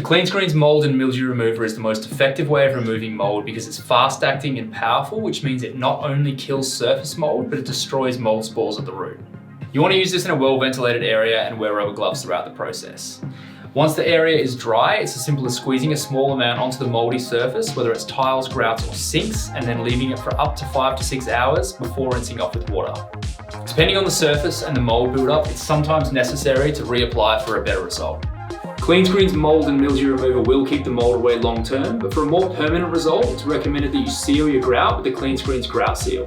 Clean Screen's mold and mildew remover is the most effective way of removing mold because it's fast acting and powerful, which means it not only kills surface mold, but it destroys mold spores at the root. You want to use this in a well-ventilated area and wear rubber gloves throughout the process. Once the area is dry, it's as simple as squeezing a small amount onto the moldy surface, whether it's tiles, grouts or sinks, and then leaving it for up to 5 to 6 hours before rinsing off with water. Depending on the surface and the mold buildup, it's sometimes necessary to reapply for a better result. Clean Screen's mold and mildew remover will keep the mold away long term, but for a more permanent result, it's recommended that you seal your grout with the Clean Screen's grout seal.